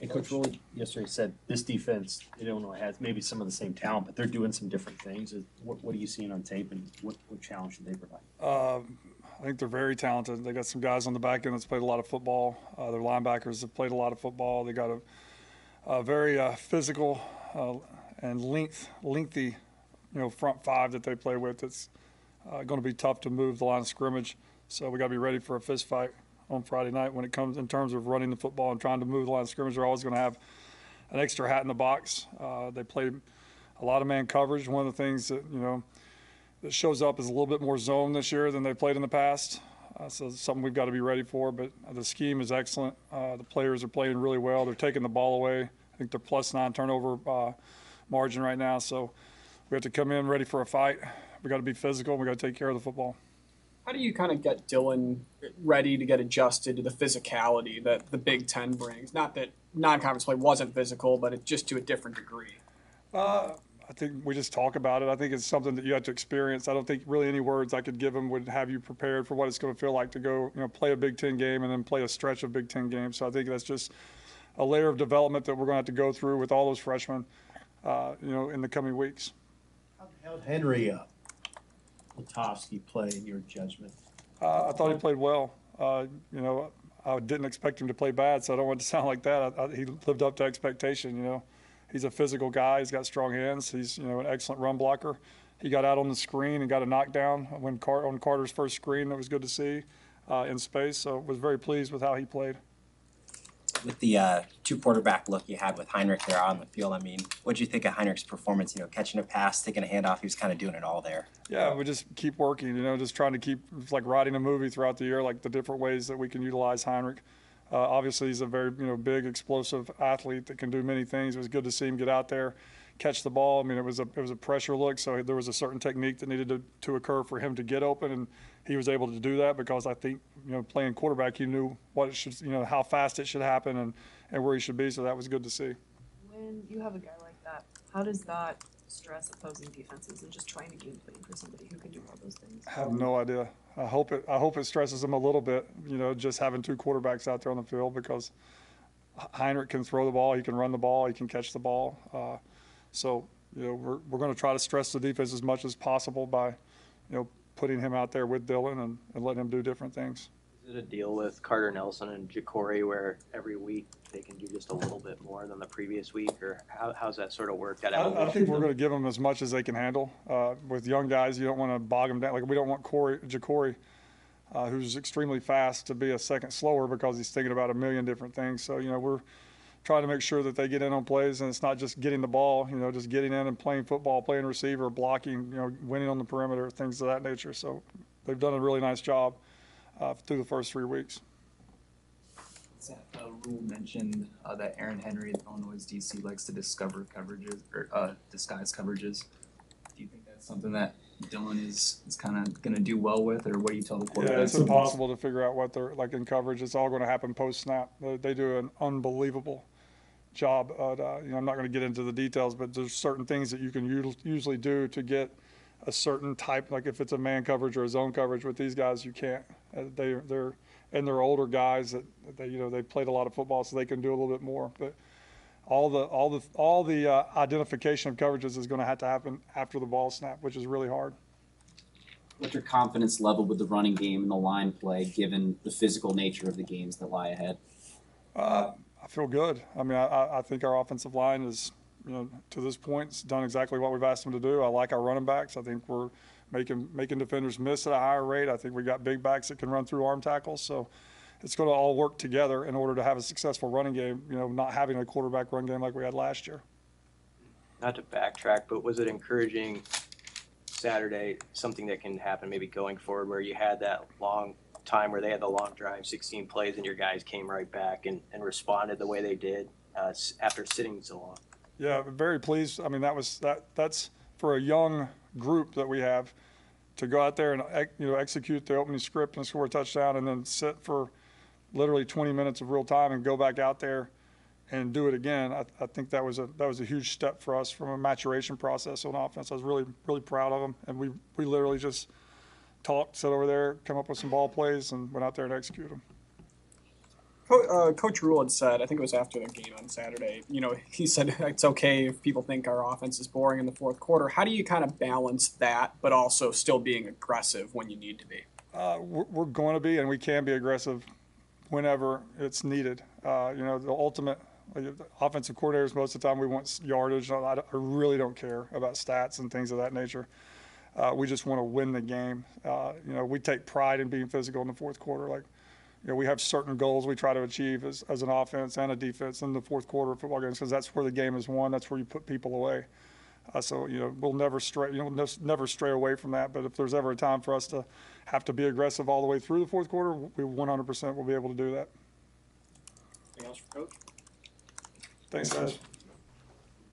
Coach Rowley yesterday said this defense in Illinois has maybe some of the same talent, but they're doing some different things. What are you seeing on tape, and what challenge should they provide? I think they're very talented. They got some guys on the back end that's played a lot of football. Their linebackers have played a lot of football. They got a very physical and lengthy, front five that they play with. It's going to be tough to move the line of scrimmage. So we got to be ready for a fist fight on Friday night when it comes in terms of running the football and trying to move the line of scrimmage. They're always going to have an extra hat in the box. They play a lot of man coverage. One of the things that that shows up is a little bit more zone this year than they played in the past. So it's something we've got to be ready for. But the scheme is excellent. The players are playing really well. They're taking the ball away. I think they're +9 turnover margin right now. So we have to come in ready for a fight. We got to be physical. We got to take care of the football. How do you kind of get Dylan ready to get adjusted to the physicality that the Big Ten brings? Not that non-conference play wasn't physical, but it's just to a different degree. I think we just talk about it. I think it's something that you have to experience. I don't think really any words I could give them would have you prepared for what it's going to feel like to go, play a Big Ten game and then play a stretch of Big Ten games. So I think that's just a layer of development that we're going to have to go through with all those freshmen, in the coming weeks. How'd Henry Latovsky play in your judgment? I thought he played well. I didn't expect him to play bad, so I don't want it to sound like that. He lived up to expectation. He's a physical guy. He's got strong hands. He's an excellent run blocker. He got out on the screen and got a knockdown on Carter's first screen. That was good to see in space. So was very pleased with how he played. With the two-quarterback look you had with Heinrich there on the field, what did you think of Heinrich's performance? Catching a pass, taking a handoff, he was kind of doing it all there. Yeah, we just keep working, just trying to keep, it's like writing a movie throughout the year, like the different ways that we can utilize Heinrich. Obviously, he's a very, big, explosive athlete that can do many things. It was good to see him get out there, catch the ball. It was a pressure look, so there was a certain technique that needed to occur for him to get open, and he was able to do that because I think, playing quarterback, he knew what it should, how fast it should happen and where he should be, so that was good to see. When you have a guy like that, how does that stress opposing defenses and just trying to game plan for somebody who can do all those things? I have no idea. I hope it stresses him a little bit, just having two quarterbacks out there on the field, because Heinrich can throw the ball, he can run the ball, he can catch the ball. So we're going to try to stress the defense as much as possible by putting him out there with Dylan and letting him do different things. Is it a deal with Carter Nelson and Ja'Cory where every week they can do just a little bit more than the previous week, or how's that sort of work? I think we're going to give them as much as they can handle. With young guys, you don't want to bog them down. Like, we don't want Ja'Cory, who's extremely fast, to be a second slower because he's thinking about a million different things. So, we're trying to make sure that they get in on plays, and it's not just getting the ball, just getting in and playing football, playing receiver, blocking, winning on the perimeter, things of that nature. So they've done a really nice job through the first 3 weeks. Rule mentioned that Aaron Henry, Illinois DC, likes to discover coverages or disguise coverages. Do you think that's something that Dylan is kind of going to do well with, or what do you tell the quarterback? Yeah, it's impossible to figure out what they're like in coverage. It's all going to happen post-snap. They do an unbelievable job. I'm not going to get into the details, but there's certain things that you can usually do to get a certain type, like if it's a man coverage or a zone coverage. With these guys, you can't. They're older guys that they played a lot of football, so they can do a little bit more. But all the identification of coverages is going to have to happen after the ball snap, which is really hard. What's your confidence level with the running game and the line play, given the physical nature of the games that lie ahead? I feel good. I think our offensive line is, to this point, it's done exactly what we've asked them to do. I like our running backs. I think we're making defenders miss at a higher rate. I think we got big backs that can run through arm tackles. So it's going to all work together in order to have a successful running game, not having a quarterback run game like we had last year. Not to backtrack, but was it encouraging Saturday, something that can happen maybe going forward, where you had that long time where they had the long drive, 16 plays, and your guys came right back and responded the way they did after sitting so long? Yeah, very pleased. That's for a young group that we have to go out there and execute the opening script and score a touchdown, and then sit for literally 20 minutes of real time and go back out there and do it again. I think that was a huge step for us from a maturation process on offense. I was really, really proud of them, and we literally just talked, sat over there, come up with some ball plays, and went out there and executed them. Coach Rule had said, I think it was after the game on Saturday, he said it's okay if people think our offense is boring in the fourth quarter. How do you kind of balance that, but also still being aggressive when you need to be? We're going to be, and we can be aggressive whenever it's needed. The ultimate the offensive coordinators, most of the time we want yardage. I really don't care about stats and things of that nature. We just want to win the game. We take pride in being physical in the fourth quarter. We have certain goals we try to achieve as an offense and a defense in the fourth quarter of football games because that's where the game is won. That's where you put people away. We'll never stray. Never stray away from that. But if there's ever a time for us to have to be aggressive all the way through the fourth quarter, we 100% will be able to do that. Anything else for Coach? Thanks, guys.